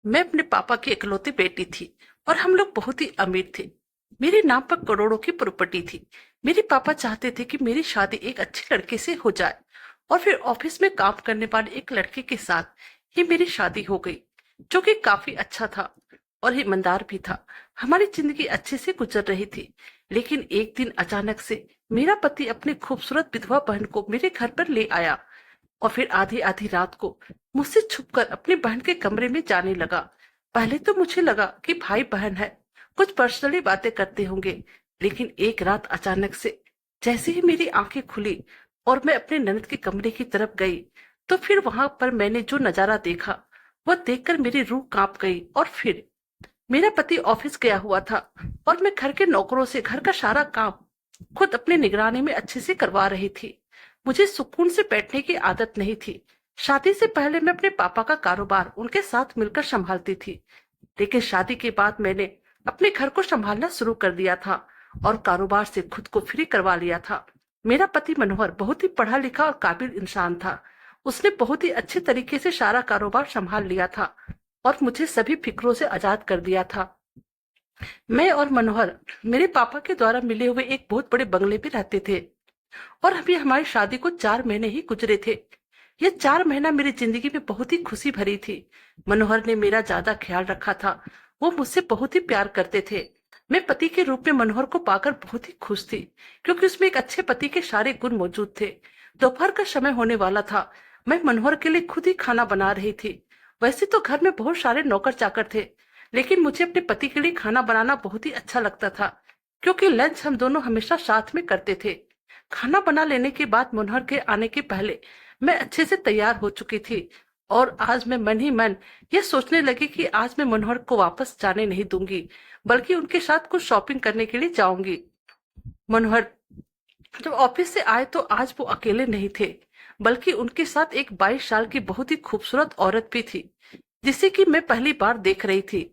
मैं अपने पापा की इकलौती बेटी थी और हम लोग बहुत ही अमीर थे। मेरे नाम पर करोड़ों की प्रॉपर्टी थी। मेरे पापा चाहते थे कि मेरी शादी एक अच्छे लड़के से हो जाए और फिर ऑफिस में काम करने वाले एक लड़के के साथ ही मेरी शादी हो गई, जो कि काफी अच्छा था और ईमानदार भी था। हमारी जिंदगी अच्छे से गुजर रही थी, लेकिन एक दिन अचानक से मेरा पति अपनी खूबसूरत विधवा बहन को मेरे घर पर ले आया और फिर आधी आधी रात को मुझसे छुपकर अपनी बहन के कमरे में जाने लगा। पहले तो मुझे लगा कि भाई बहन है, कुछ पर्सनली बातें करते होंगे, लेकिन एक रात अचानक से जैसे ही मेरी आंखें खुली और मैं अपने ननद के कमरे की तरफ गई, तो फिर वहां पर मैंने जो नजारा देखा वह देखकर मेरी रूह कांप गई। और फिर मेरा पति ऑफिस गया हुआ था और मैं घर के नौकरों से घर का सारा काम खुद अपनी निगरानी में अच्छे से करवा रही थी। मुझे सुकून से बैठने की आदत नहीं थी। शादी से पहले मैं अपने पापा का कारोबार उनके साथ मिलकर संभालती थी, लेकिन शादी के बाद मैंने अपने घर को संभालना शुरू कर दिया था और कारोबार से खुद को फ्री करवा लिया था। मेरा पति मनोहर बहुत ही पढ़ा लिखा और काबिल इंसान था। उसने बहुत ही अच्छे तरीके से सारा कारोबार संभाल लिया था और मुझे सभी फिक्रों से आजाद कर दिया था। मैं और मनोहर मेरे पापा के द्वारा मिले हुए एक बहुत बड़े बंगले में रहते थे और अभी हमारी शादी को 4 महीने ही गुजरे थे। ये 4 महीना मेरी जिंदगी में बहुत ही खुशी भरी थी। मनोहर ने मेरा ज्यादा ख्याल रखा था। वो मुझसे बहुत ही प्यार करते थे। मैं पति के रूप में मनोहर को पाकर बहुत ही खुश थी, क्योंकि उसमें एक अच्छे पति के सारे गुण मौजूद थे। दोपहर का समय होने वाला था। मैं मनोहर के लिए खुद ही खाना बना रही थी। वैसे तो घर में बहुत सारे नौकर चाकर थे, लेकिन मुझे अपने पति के लिए खाना बनाना बहुत ही अच्छा लगता था, क्योंकि लंच हम दोनों हमेशा साथ में करते थे। खाना बना लेने के बाद मनोहर के आने के पहले मैं अच्छे से तैयार हो चुकी थी और आज मैं मन ही मन यह सोचने लगी कि आज मैं मनोहर को वापस जाने नहीं दूंगी, बल्कि उनके साथ कुछ शॉपिंग करने के लिए जाऊंगी। मनोहर जब ऑफिस से आए तो आज वो अकेले नहीं थे, बल्कि उनके साथ एक 22 साल की बहुत ही खूबसूरत औरत भी थी, जिसे कि मैं पहली बार देख रही थी।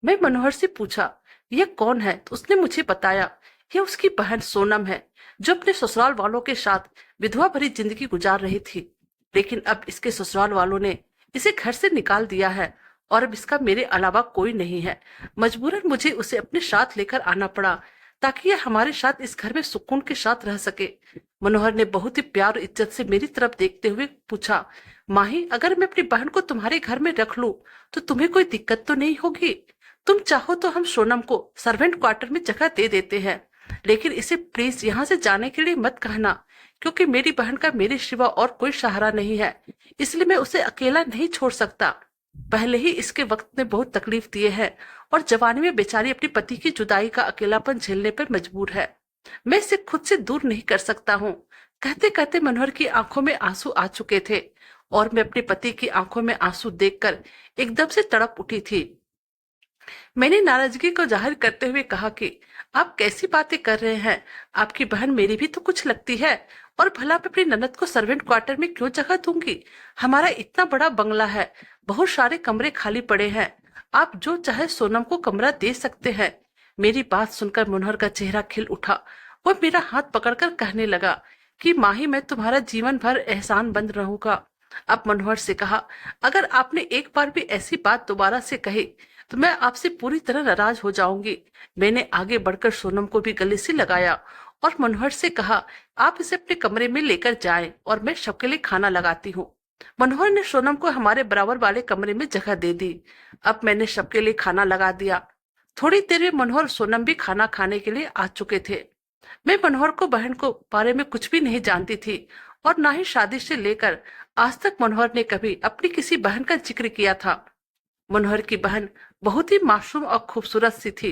मैं मनोहर से पूछा, यह कौन है? तो उसने मुझे बताया, यह उसकी बहन सोनम है, जो अपने ससुराल वालों के साथ विधवा भरी जिंदगी गुजार रही थी। लेकिन अब इसके ससुराल वालों ने इसे घर से निकाल दिया है और अब इसका मेरे अलावा कोई नहीं है। मजबूरन मुझे उसे अपने साथ लेकर आना पड़ा, ताकि यह हमारे साथ इस घर में सुकून के साथ रह सके। मनोहर ने बहुत ही प्यार और इज्जत से मेरी तरफ देखते हुए पूछा, माही, अगर मैं अपनी बहन को तुम्हारे घर में रख लूं तो तुम्हें कोई दिक्कत तो नहीं होगी? तुम चाहो तो हम सोनम को सर्वेंट क्वार्टर में जगह दे देते हैं, लेकिन इसे प्लीज यहाँ से जाने के लिए मत कहना, क्योंकि मेरी बहन का मेरे सिवा और कोई सहारा नहीं है, इसलिए मैं उसे अकेला नहीं छोड़ सकता। पहले ही इसके वक्त ने बहुत तकलीफ दिए है और जवानी में बेचारी अपने पति की जुदाई का अकेलापन झेलने पर मजबूर है। मैं इसे खुद से दूर नहीं कर सकता हूँ। कहते कहते मनोहर की आंखों में आंसू आ चुके थे और मैं अपने पति की आंखों में आंसू देखकर एकदम से तड़प उठी थी। मैंने नाराजगी को जाहिर करते हुए कहा कि आप कैसी बातें कर रहे हैं? आपकी बहन मेरी भी तो कुछ लगती है, और भला मैं अपनी ननद को सर्वेंट क्वार्टर में क्यों जगह दूंगी? हमारा इतना बड़ा बंगला है, बहुत सारे कमरे खाली पड़े हैं, आप जो चाहे सोनम को कमरा दे सकते हैं। मेरी बात सुनकर मनोहर का चेहरा खिल उठा। वो मेरा हाथ पकड़कर कहने लगा कि माही, मैं तुम्हारा जीवन भर एहसान बंद रहूंगा। अब मनोहर से कहा, अगर आपने एक बार भी ऐसी बात दोबारा से कही तो मैं आपसे पूरी तरह नाराज हो जाऊंगी। मैंने आगे बढ़कर सोनम को भी गले से लगाया और मनोहर से कहा, आप इसे अपने कमरे में लेकर जाएं और मैं सबके लिए खाना लगाती हूँ। मनोहर ने सोनम को हमारे बराबर वाले कमरे में जगह दे दी। अब मैंने सबके लिए खाना लगा दिया। थोड़ी देर में मनोहर और सोनम भी खाना खाने के लिए आ चुके थे। मैं मनोहर को बहन को बारे में कुछ भी नहीं जानती थी और ना ही शादी से लेकर आज तक मनोहर ने कभी अपनी किसी बहन का जिक्र किया था। मनोहर की बहन बहुत ही मासूम और खूबसूरत सी थी।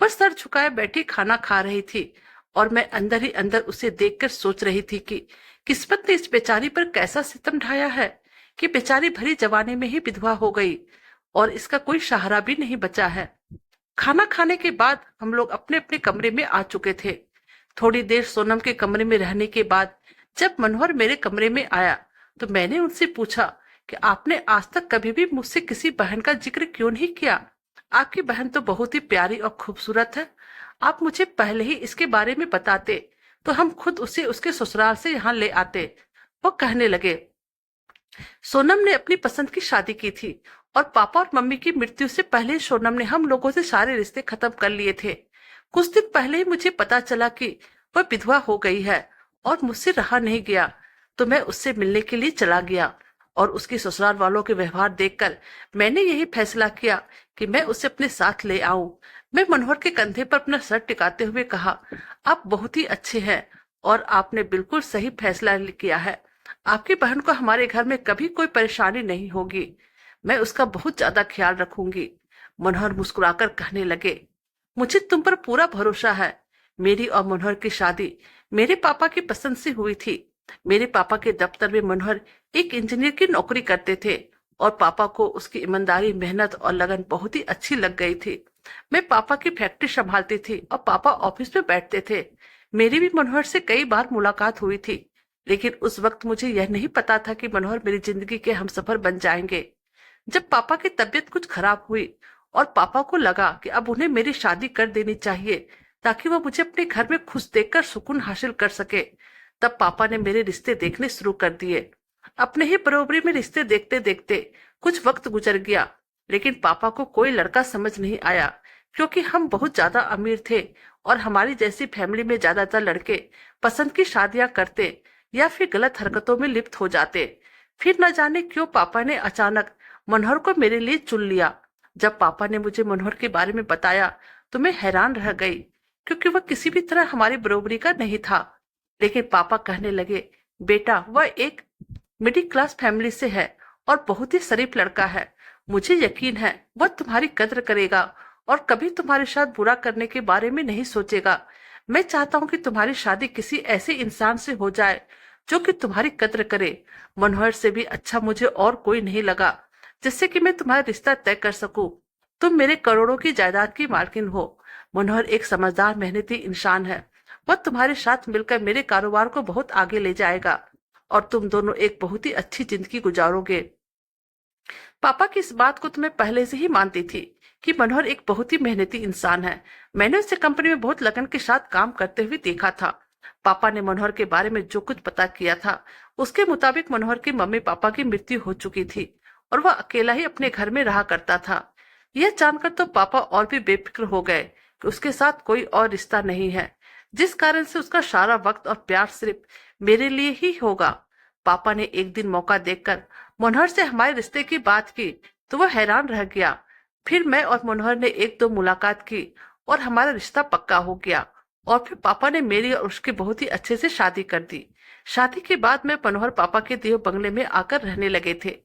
वह सर झुकाए बैठी खाना खा रही थी और मैं अंदर ही अंदर उसे देखकर सोच रही थी कि किस्मत ने इस बेचारी पर कैसा सितम ढाया है कि बेचारी भरी जवानी में ही विधवा हो गई और इसका कोई सहारा भी नहीं बचा है। खाना खाने के बाद हम लोग अपने अपने कमरे में आ चुके थे। थोड़ी देर सोनम के कमरे में रहने के बाद जब मनोहर मेरे कमरे में आया तो मैंने उनसे पूछा कि आपने आज तक कभी भी मुझसे किसी बहन का जिक्र क्यों नहीं किया? आपकी बहन तो बहुत ही प्यारी और खूबसूरत है। आप मुझे पहले ही इसके बारे में बताते तो हम खुद उसे उसके ससुराल से यहाँ ले आते। वो कहने लगे, सोनम ने अपनी पसंद की शादी की थी और पापा और मम्मी की मृत्यु से पहले ही सोनम ने हम लोगों से सारे रिश्ते खत्म कर लिए थे। कुछ दिन पहले ही मुझे पता चला कि वह विधवा हो गई है और मुझसे रहा नहीं गया, तो मैं उससे मिलने के लिए चला गया। और उसके ससुराल वालों के व्यवहार देखकर मैंने यही फैसला किया कि मैं उसे अपने साथ ले आऊं। मैं मनोहर के कंधे पर अपना सर टिकाते हुए कहा, आप बहुत ही अच्छे हैं और आपने बिल्कुल सही फैसला किया है। आपकी बहन को हमारे घर में कभी कोई परेशानी नहीं होगी। मैं उसका बहुत ज्यादा ख्याल रखूंगी। मनोहर मुस्कुराकर कहने लगे, मुझे तुम पर पूरा भरोसा है। मेरी और मनोहर की शादी मेरे पापा की पसंद से हुई थी। मेरे पापा के दफ्तर में मनोहर एक इंजीनियर की नौकरी करते थे और पापा को उसकी ईमानदारी, मेहनत और लगन बहुत ही अच्छी लग गई थी। मैं पापा की फैक्ट्री संभालती थी और पापा ऑफिस में बैठते थे। मेरी भी मनोहर से कई बार मुलाकात हुई थी, लेकिन उस वक्त मुझे यह नहीं पता था कि मनोहर मेरी जिंदगी के हमसफर बन जाएंगे। जब पापा की तबीयत कुछ खराब हुई और पापा को लगा कि अब उन्हें मेरी शादी कर देनी चाहिए ताकि वह मुझे अपने घर में खुश देखकर सुकून हासिल कर सके, तब पापा ने मेरे रिश्ते देखने शुरू कर दिए। अपने ही बरोबरी में रिश्ते देखते देखते कुछ वक्त गुजर गया, लेकिन पापा को कोई लड़का समझ नहीं आया, क्योंकि हम बहुत ज्यादा अमीर थे और हमारी जैसी फैमिली में ज्यादातर लड़के पसंद की शादियां करते या फिर गलत हरकतों में लिप्त हो जाते। फिर न जाने क्यों पापा ने अचानक मनोहर को मेरे लिए चुन लिया। जब पापा ने मुझे मनोहर के बारे में बताया तो मैं हैरान रह गई, क्योंकि वह किसी भी तरह हमारी बरोबरी का नहीं था। लेकिन पापा कहने लगे, बेटा वह एक मिडिल क्लास फैमिली से है और बहुत ही शरीफ लड़का है। मुझे यकीन है वह तुम्हारी कद्र करेगा और कभी तुम्हारे साथ बुरा करने के बारे में नहीं सोचेगा। मैं चाहता हूँ कि तुम्हारी शादी किसी ऐसे इंसान से हो जाए जो कि तुम्हारी कद्र करे। मनोहर से भी अच्छा मुझे और कोई नहीं लगा जिससे कि मैं तुम्हारा रिश्ता तय कर सकूं। तुम मेरे करोड़ों की जायदाद की मालकिन हो। मनोहर एक समझदार, मेहनती इंसान है। वह तुम्हारे साथ मिलकर मेरे कारोबार को बहुत आगे ले जाएगा और तुम दोनों एक बहुत ही अच्छी जिंदगी गुजारोगे। पापा की इस बात को तो मैं पहले से ही मानती थी कि मनोहर एक बहुत ही मेहनती इंसान है। मैंने उसे कंपनी में बहुत लगन के साथ काम करते हुए देखा था। पापा ने मनोहर के बारे में जो कुछ पता किया था उसके मुताबिक मनोहर के मम्मी पापा की मृत्यु हो चुकी थी और वह अकेला ही अपने घर में रहा करता था। यह जानकर तो पापा और भी बेफिक्र हो गए कि उसके साथ कोई और रिश्ता नहीं है, जिस कारण से उसका सारा वक्त और प्यार सिर्फ मेरे लिए ही होगा। पापा ने एक दिन मौका देखकर मनोहर से हमारे रिश्ते की बात की तो वह हैरान रह गया। फिर मैं और मनोहर ने एक दो मुलाकात की और हमारा रिश्ता पक्का हो गया। और फिर पापा ने मेरी और उसके बहुत ही अच्छे से शादी कर दी। शादी के बाद मैं मनोहर पापा के दिए बंगले में आकर रहने लगे थे।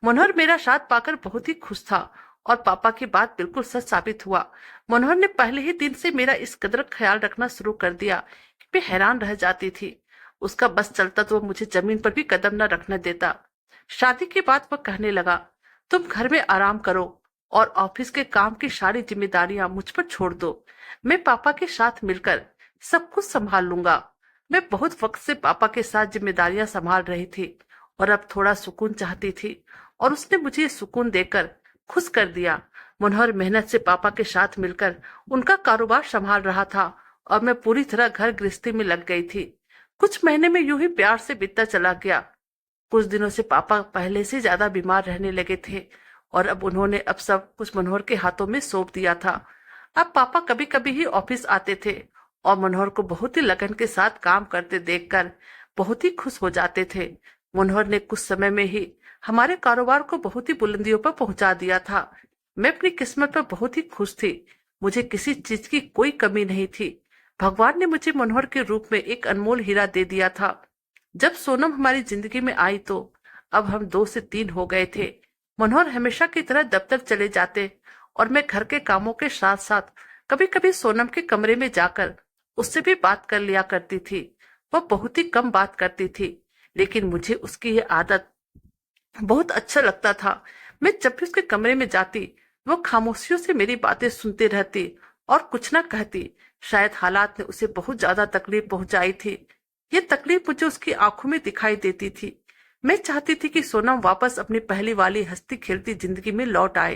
मनोहर मेरा साथ पाकर बहुत ही खुश था और पापा की बात बिल्कुल सच साबित हुआ। मनोहर ने पहले ही दिन से मेरा इस कदर ख्याल रखना शुरू कर दिया कि मैं हैरान रह जाती थी। उसका बस चलता तो वह मुझे जमीन पर भी कदम न रखने देता। शादी के बाद वह कहने लगा, तुम घर में आराम करो और ऑफिस के काम की सारी जिम्मेदारियां मुझ पर छोड़ दो। मैं पापा के साथ मिलकर सब कुछ संभाल लूंगा। मैं बहुत वक्त से पापा के साथ जिम्मेदारियां संभाल रही थी और अब थोड़ा सुकून चाहती थी और उसने मुझे ये सुकून देकर खुश कर दिया। मनोहर मेहनत से पापा के साथ मिलकर उनका कारोबार संभाल रहा था और मैं पूरी तरह घर गृहस्थी में लग गई थी। कुछ महीने में यूं ही प्यार से बीतता चला गया। कुछ दिनों से पापा पहले से ज्यादा बीमार रहने लगे थे और अब उन्होंने अब सब कुछ मनोहर के हाथों में सौंप दिया था। अब पापा कभी कभी ही ऑफिस आते थे और मनोहर को बहुत ही लगन के साथ काम करते देखकर बहुत ही खुश हो जाते थे। मनोहर ने कुछ समय में ही हमारे कारोबार को बहुत ही बुलंदियों पर पहुंचा दिया था। मैं अपनी किस्मत पर बहुत ही खुश थी। मुझे किसी चीज की कोई कमी नहीं थी। भगवान ने मुझे मनोहर के रूप में एक अनमोल हीरा दे दिया था। जब सोनम हमारी जिंदगी में आई तो अब हम 2 से 3 हो गए थे। मनोहर हमेशा की तरह दफ्तर चले जाते और मैं घर के कामों के साथ साथ कभी कभी सोनम के कमरे में जाकर उससे भी बात कर लिया करती थी। वह बहुत ही कम बात करती थी, लेकिन मुझे उसकी यह आदत बहुत अच्छा लगता था। मैं जब भी उसके कमरे में जाती वो खामोशियों से मेरी बातें सुनती रहती और कुछ ना कहती। शायद हालात ने उसे बहुत ज्यादा तकलीफ पहुंचाई थी। ये तकलीफ मुझे उसकी आंखों में दिखाई देती थी। मैं चाहती थी कि सोनम वापस अपनी पहली वाली हंसती खेलती जिंदगी में लौट आए,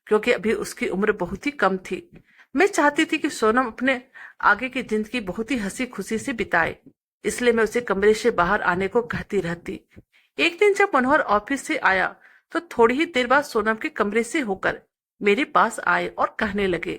क्योंकि अभी उसकी उम्र बहुत ही कम थी। मैं चाहती थी कि सोनम अपने आगे की जिंदगी बहुत ही हंसी खुशी से बिताए, इसलिए मैं उसे कमरे से बाहर आने को कहती रहती। एक दिन जब मनोहर ऑफिस से आया तो थोड़ी ही देर बाद सोनम के कमरे से होकर मेरे पास आए और कहने लगे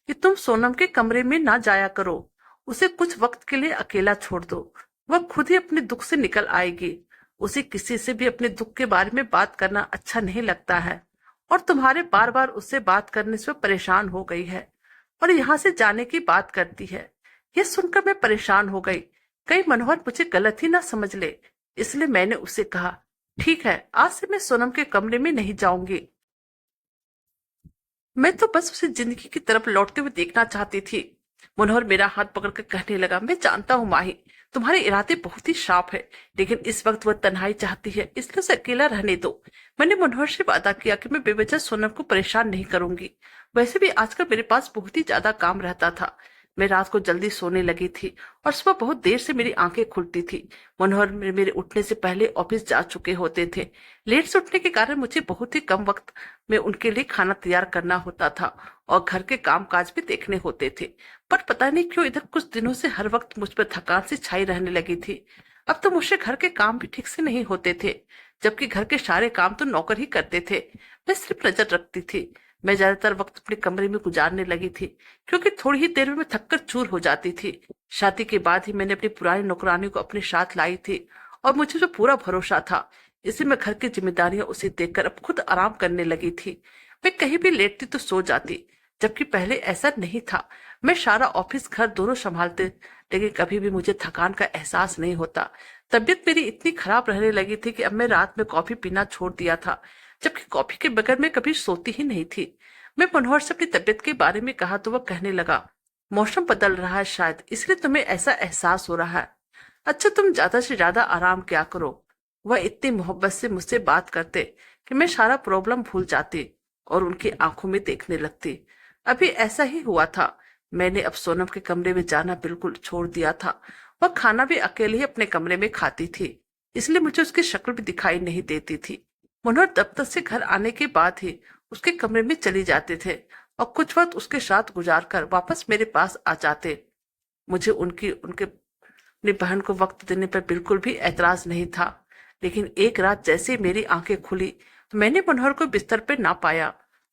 कि तुम सोनम के कमरे में ना जाया करो, उसे कुछ वक्त के लिए अकेला छोड़ दो, वह खुद ही अपने दुख से निकल आएगी। उसे किसी से भी अपने दुख के बारे में बात करना अच्छा नहीं लगता है और तुम्हारे बार बार उससे बात करने से वह परेशान हो गई है और यहाँ से जाने की बात करती है। यह सुनकर मैं परेशान हो गई, कहीं मनोहर मुझे गलत ही ना समझ ले। इसलिए मैंने उसे कहा, ठीक है, आज से मैं सोनम के कमरे में नहीं जाऊंगी। मैं तो बस उसे जिंदगी की तरफ लौटते हुए देखना चाहती थी। मनोहर मेरा हाथ पकड़कर कहने लगा, मैं जानता हूँ माही, तुम्हारे इरादे बहुत ही शार्प है, लेकिन इस वक्त वह तन्हाई चाहती है, इसलिए उसे अकेला रहने दो। मैंने मनोहर से वादा किया कि मैं बेवजह सोनम को परेशान नहीं करूंगी। वैसे भी आजकल मेरे पास बहुत ही ज्यादा काम रहता था। मैं रात को जल्दी सोने लगी थी और सुबह बहुत देर से मेरी आंखें खुलती थी। मनोहर मेरे उठने से पहले ऑफिस जा चुके होते थे। लेट से उठने के कारण मुझे बहुत ही कम वक्त में उनके लिए खाना तैयार करना होता था और घर के काम काज भी देखने होते थे। पर पता नहीं क्यों इधर कुछ दिनों से हर वक्त मुझ पर थकान सी छाई रहने लगी थी। अब तो मुझसे घर के काम भी ठीक से नहीं होते थे, जबकि घर के सारे काम तो नौकर ही करते थे। मैं सिर्फ नजर रखती थी। मैं ज्यादातर वक्त अपने कमरे में गुजारने लगी थी, क्योंकि थोड़ी ही देर में मैं थककर चूर हो जाती थी। शादी के बाद ही मैंने अपनी पुरानी नौकरानी को अपने साथ लाई थी और मुझे जो पूरा भरोसा था, इसलिए मैं घर की जिम्मेदारियां उसे देखकर अब खुद आराम करने लगी थी। मैं कहीं भी लेटती तो सो जाती, जबकि पहले ऐसा नहीं था। मैं सारा ऑफिस घर दोनों संभालते, लेकिन कभी भी मुझे थकान का एहसास नहीं होता। तबीयत मेरी इतनी खराब रहने लगी थी कि अब मैं रात में कॉफी पीना छोड़ दिया था, जबकि कॉफी के बगैर मैं कभी सोती ही नहीं थी। मैं मनोहर से अपनी तबीयत के बारे में कहा तो वह कहने लगा, मौसम बदल रहा है शायद, इसलिए तुम्हें ऐसा एहसास हो रहा है। अच्छा, तुम ज्यादा से ज्यादा आराम क्या करो। वह इतनी मोहब्बत से मुझसे बात करते कि मैं सारा प्रॉब्लम भूल जाती और उनकी आंखों में देखने लगती। अभी ऐसा ही हुआ था। मैंने अब सोनम के कमरे में जाना बिल्कुल छोड़ दिया था। वह खाना भी अकेले ही अपने कमरे में खाती थी, इसलिए मुझे उसकी शक्ल भी दिखाई नहीं देती थी। मनोहर दफ्तर से घर आने के बाद ही उसके कमरे में चली जाते थे और कुछ वक्त उसके साथ गुजार कर वापस मेरे पास आ जाते। मुझे उनकी उनके अपनी बहन को वक्त देने पर बिल्कुल भी ऐतराज नहीं था, लेकिन एक रात जैसे ही मेरी आंखें खुली तो मैंने मनोहर को बिस्तर पर ना पाया।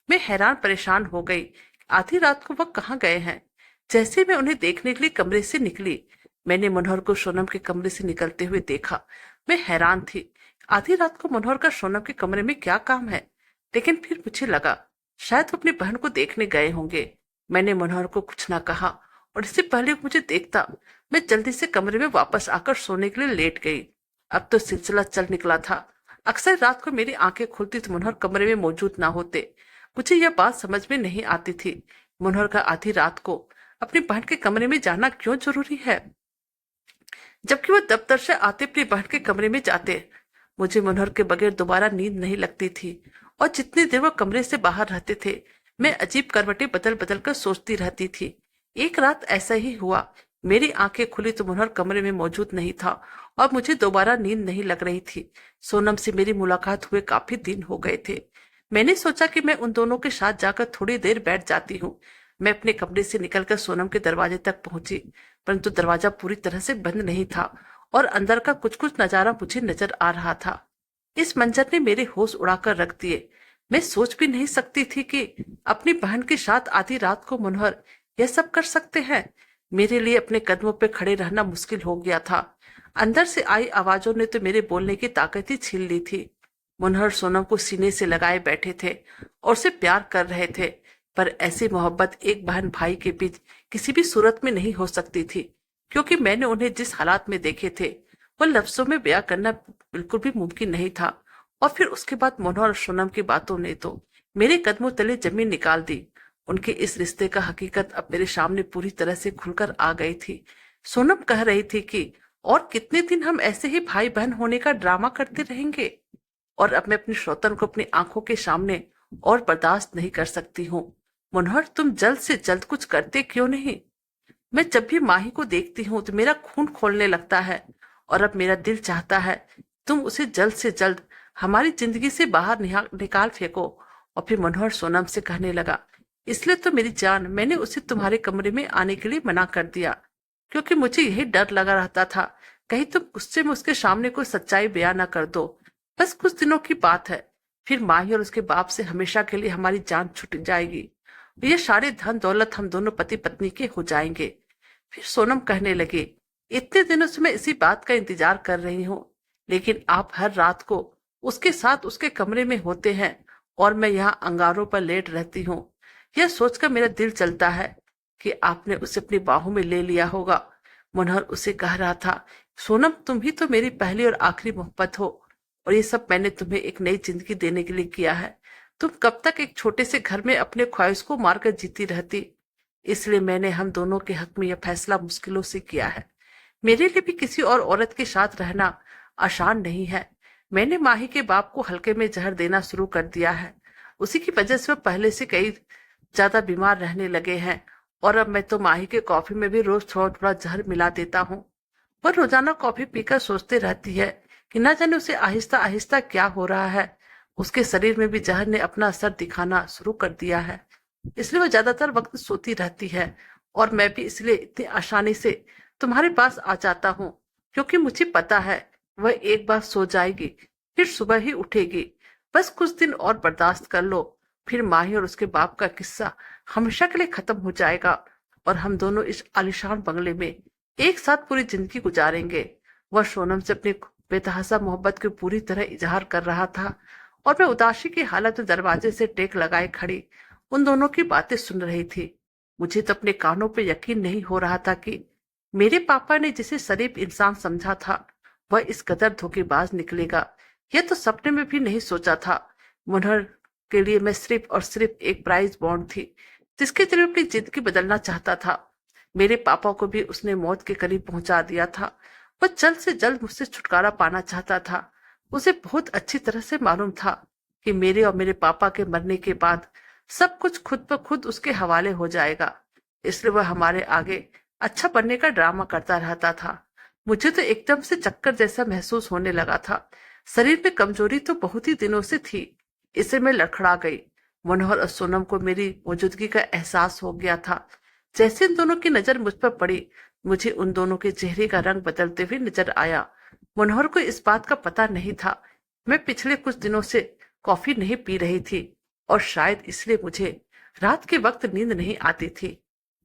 मैं हैरान परेशान हो गई, आधी रात को वह कहाँ गए हैं। जैसे ही मैं उन्हें देखने के लिए कमरे से निकली, मैंने मनोहर को सोनम के कमरे से निकलते हुए देखा। मैं हैरान थी, आधी रात को मनोहर का सोनम के कमरे में क्या काम है। लेकिन फिर मुझे लगा शायद वो अपनी बहन को देखने गए होंगे। मैंने मनोहर को कुछ ना कहा और इससे पहले वो मुझे देखता, मैं जल्दी से कमरे में वापस आकर सोने के लिए लेट गई। अब तो सिलसिला चल निकला था। अक्सर रात को मेरी आंखें खुलती तो मनोहर कमरे में मौजूद ना होते। मुझे यह बात समझ में नहीं आती थी, मनोहर का आधी रात को अपनी बहन के कमरे में जाना क्यों जरूरी है, जबकि वो दफ्तर से आते अपनी बहन के कमरे में जाते। मुझे मनोहर के बगैर दोबारा नींद नहीं लगती थी और जितनी देर वो कमरे से बाहर रहते थे, मैं अजीब करवटें बदल बदल कर सोचती रहती थी। एक रात ऐसा ही हुआ। मेरी आंखें खुली तो मनोहर कमरे में मौजूद नहीं था और मुझे दोबारा नींद नहीं लग रही थी। सोनम से मेरी मुलाकात हुए काफी दिन हो गए थे। मैंने सोचा कि मैं उन दोनों के साथ जाकर थोड़ी देर बैठ जाती हूँ। मैं अपने कमरे से निकलकर सोनम के दरवाजे तक पहुंची, परंतु दरवाजा पूरी तरह से बंद नहीं था और अंदर का कुछ कुछ नजारा मुझे नजर आ रहा था। इस मंजर ने मेरे होश उड़ाकर रख दिए। मैं सोच भी नहीं सकती थी कि अपनी बहन के साथ आधी रात को मनोहर यह सब कर सकते हैं। मेरे लिए अपने कदमों पे खड़े रहना मुश्किल हो गया था। अंदर से आई आवाजों ने तो मेरे बोलने की ताकत ही छीन ली थी। मनोहर सोनम को सीने से लगाए बैठे थे और उसे प्यार कर रहे थे, पर ऐसी मोहब्बत एक बहन भाई के बीच किसी भी सूरत में नहीं हो सकती थी, क्योंकि मैंने उन्हें जिस हालात में देखे थे वह लफ्जों में बयां करना बिल्कुल भी मुमकिन नहीं था। और फिर उसके बाद मनोहर और सोनम की बातों ने तो मेरे कदमों तले जमीन निकाल दी। उनके इस रिश्ते का हकीकत अब मेरे सामने पूरी तरह से खुलकर आ गई थी। सोनम कह रही थी कि और कितने दिन हम ऐसे ही भाई बहन होने का ड्रामा करते रहेंगे, और अब मैं अपनी शौतन को अपनी आंखों के सामने और बर्दाश्त नहीं कर सकती हूँ। मनोहर, तुम जल्द से जल्द कुछ करते क्यों नहीं। मैं जब भी माही को देखती हूँ तो मेरा खून खोलने लगता है और अब मेरा दिल चाहता है तुम उसे जल्द से जल्द हमारी जिंदगी से बाहर निकाल फेंको। और फिर मनोहर सोनम से कहने लगा, इसलिए तो मेरी जान, मैंने उसे तुम्हारे कमरे में आने के लिए मना कर दिया, क्योंकि मुझे यही डर लगा रहता था कहीं तुम गुस्से में उसके सामने कोई सच्चाई बयान न कर दो। बस कुछ दिनों की बात है, फिर माही और उसके बाप से हमेशा के लिए हमारी जान छूट जाएगी। ये सारे धन दौलत हम दोनों पति पत्नी के हो जाएंगे। फिर सोनम कहने लगे, इतने दिनों से मैं इसी बात का इंतजार कर रही हूँ, लेकिन आप हर रात को उसके साथ उसके कमरे में होते हैं और मैं यहाँ अंगारों पर लेट रहती हूँ। यह सोचकर मेरा दिल चलता है कि आपने उसे अपनी बाहों में ले लिया होगा। मनोहर उसे कह रहा था, सोनम तुम ही तो मेरी पहली और आखिरी मोहब्बत हो, और ये सब मैंने तुम्हें एक नई जिंदगी देने के लिए किया है। तुम कब तक एक छोटे से घर में अपने ख्वाहिश को मारकर जीती रहती। इसलिए मैंने हम दोनों के हक में यह फैसला मुश्किलों से किया है। मेरे लिए भी किसी और औरत के साथ रहना आसान नहीं है। मैंने माही के बाप को हल्के में जहर देना शुरू कर दिया है। उसी की वजह से वह पहले से कई ज्यादा बीमार रहने लगे हैं, और अब मैं तो माही के कॉफी में भी रोज थोड़ा थोड़ा जहर मिला देता हूँ। वह रोजाना कॉफी पीकर सोचते रहती है कि न जाने उसे आहिस्ता आहिस्ता क्या हो रहा है। उसके शरीर में भी जहर ने अपना असर दिखाना शुरू कर दिया है, इसलिए वह ज्यादातर वक्त सोती रहती है। और मैं भी इसलिए इतनी आसानी से तुम्हारे पास आ जाता हूँ, क्योंकि मुझे पता है वह एक बार सो जाएगी, फिर सुबह ही उठेगी। बस कुछ दिन और बर्दाश्त कर लो, फिर माही और उसके बाप का किस्सा हमेशा के लिए खत्म हो जाएगा, और हम दोनों इस आलिशान बंगले में एक साथ पूरी जिंदगी गुजारेंगे। वह सोनम से अपनी बेतहासा मोहब्बत की पूरी तरह इजहार कर रहा था, और मैं उदासी की हालत में दरवाजे से टेक लगाए खड़ी उन दोनों की बातें सुन रही थी। मुझे तो अपने कानों पे यकीन नहीं हो रहा था कि मेरे पापा ने जिसे शरीफ इंसान समझा था, वह इस कदर धोखेबाज निकलेगा। यह तो सपने में भी नहीं सोचा था। मनोहर के लिए मैं सिर्फ और सिर्फ एक प्राइज बॉन्ड थी, जिसके जरिए अपनी जिंदगी बदलना चाहता था। मेरे पापा को भी उसने मौत के करीब पहुंचा दिया था। वह जल्द से जल्द मुझसे छुटकारा पाना चाहता था। उसे बहुत अच्छी तरह से मालूम था कि मेरे और मेरे पापा के मरने के बाद सब कुछ खुद ब खुद उसके हवाले हो जाएगा। इसलिए वह हमारे आगे अच्छा बनने का ड्रामा करता रहता था। मुझे तो एकदम से चक्कर जैसा महसूस होने लगा था। शरीर में कमजोरी तो बहुत ही दिनों से थी। इससे मैं लड़खड़ा गई। मनोहर और सोनम को मेरी मौजूदगी का एहसास हो गया था। जैसे इन दोनों की नजर मुझ पर पड़ी, मुझे उन दोनों के चेहरे का रंग बदलते हुए नजर आया। मनोहर को इस बात का पता नहीं था। मैं पिछले कुछ दिनों से कॉफी नहीं पी रही थी, और शायद इसलिए मुझे रात के वक्त नींद नहीं आती थी,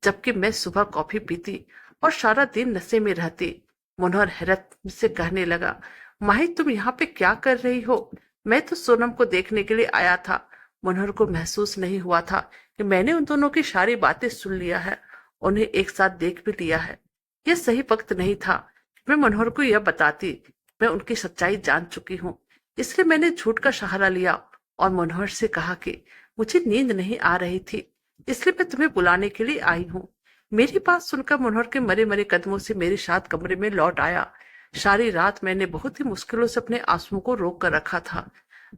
जबकि मैं सुबह कॉफी पीती और सारा दिन नशे में रहती। मनोहर हैरत से कहने लगा, माही तुम यहाँ पे क्या कर रही हो? मैं तो सोनम को देखने के लिए आया था। मनोहर को महसूस नहीं हुआ था कि मैंने उन दोनों की सारी बातें सुन लिया है, उन्हें एक साथ देख भी लिया है। यह सही वक्त नहीं था कि मैं मनोहर को यह बताती। मैं उनकी सच्चाई जान चुकी हूँ, इसलिए मैंने झूठ का सहारा लिया और मनोहर से कहा कि मुझे नींद नहीं आ रही थी, इसलिए मैं तुम्हें बुलाने के लिए आई हूँ। मेरी बात सुनकर मनोहर के मरे मरे कदमों से मेरे साथ कमरे में लौट आया। सारी रात मैंने बहुत ही मुश्किलों से अपने आंसुओं को रोक कर रखा था।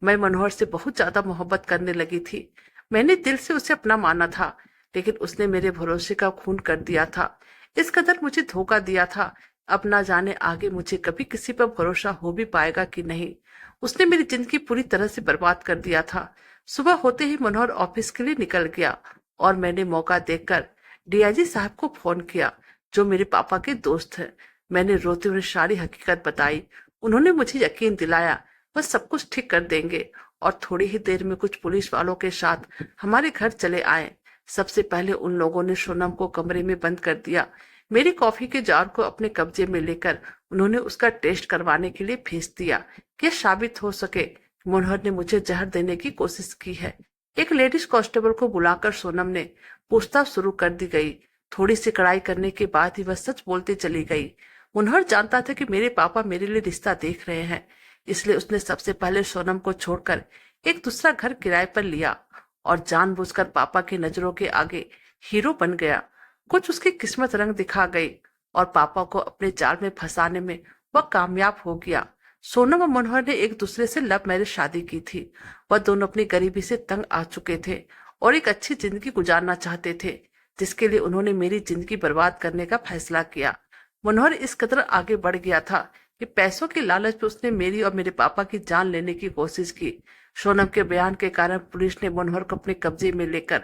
मैं मनोहर से बहुत ज्यादा मोहब्बत करने लगी थी। मैंने दिल से उसे अपना माना था, लेकिन उसने मेरे भरोसे का खून कर दिया था। इस कदर मुझे धोखा दिया था। अब ना जाने आगे मुझे कभी किसी पर भरोसा हो भी पाएगा कि नहीं। उसने मेरी जिंदगी पूरी तरह से बर्बाद कर दिया था। सुबह होते ही मनोहर ऑफिस के लिए निकल गया, और मैंने मौका देखकर डीआईजी साहब को फोन किया, जो मेरे पापा के दोस्त हैं। मैंने रोते हुए सारी हकीकत बताई। उन्होंने मुझे यकीन दिलाया वह सब कुछ ठीक कर देंगे, और थोड़ी ही देर में कुछ पुलिस वालों के साथ हमारे घर चले आए। सबसे पहले उन लोगों ने सोनम को कमरे में बंद कर दिया। मेरी कॉफी के जार को अपने कब्जे में लेकर उन्होंने उसका टेस्ट करवाने के लिए भेज दिया कि साबित हो सके मनोहर ने मुझे जहर देने की कोशिश की है। एक लेडीज कांस्टेबल को बुलाकर सोनम ने पूछताछ शुरू कर दी गई। थोड़ी सी कड़ाई करने के बाद ही वह सच बोलती चली गई। मनोहर जानता था कि मेरे पापा मेरे लिए रिश्ता देख रहे हैं, इसलिए उसने सबसे पहले सोनम को छोड़कर एक दूसरा घर किराए पर लिया, और जानबूझकर पापा की नजरों के आगे हीरो बन गया। कुछ उसकी किस्मत रंग दिखा गई, और पापा को अपने जाल में फंसाने में वह कामयाब हो गया। सोनम और मनोहर ने एक दूसरे से लव मैरिज शादी की थी। वह दोनों अपनी गरीबी से तंग आ चुके थे और एक अच्छी जिंदगी गुजारना चाहते थे, जिसके लिए उन्होंने मेरी जिंदगी बर्बाद करने का फैसला किया। मनोहर इस कदर आगे बढ़ गया था कि पैसों के लालच में उसने मेरी और मेरे पापा की जान लेने की कोशिश की। सोनम के बयान के कारण पुलिस ने मनोहर को अपने कब्जे में लेकर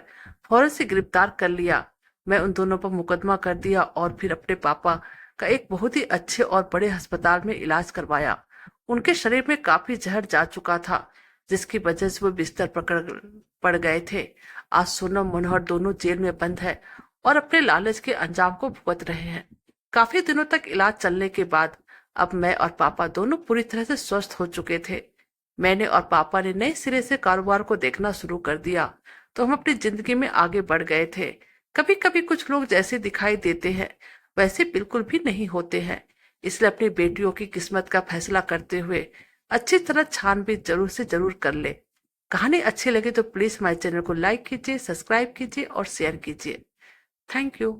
फौरन से गिरफ्तार कर लिया। मैं उन दोनों पर मुकदमा कर दिया और फिर अपने पापा का एक बहुत ही अच्छे और बड़े अस्पताल में इलाज करवाया। उनके शरीर में काफी जहर जा चुका था, जिसकी वजह से वो बिस्तर पकड़ पड़ गए थे। आज सोनम मनोहर दोनों जेल में बंद है और अपने लालच के अंजाम को भुगत रहे हैं। काफी दिनों तक इलाज चलने के बाद अब मैं और पापा दोनों पूरी तरह से स्वस्थ हो चुके थे। मैंने और पापा ने नए सिरे से कारोबार को देखना शुरू कर दिया, तो हम अपनी जिंदगी में आगे बढ़ गए थे। कभी कभी कुछ लोग जैसे दिखाई देते हैं वैसे बिल्कुल भी नहीं होते हैं। इसलिए अपनी बेटियों की किस्मत का फैसला करते हुए अच्छी तरह छानबीन जरूर से जरूर कर ले। कहानी अच्छी लगे तो प्लीज हमारे चैनल को लाइक कीजिए, सब्सक्राइब कीजिए और शेयर कीजिए। Thank you.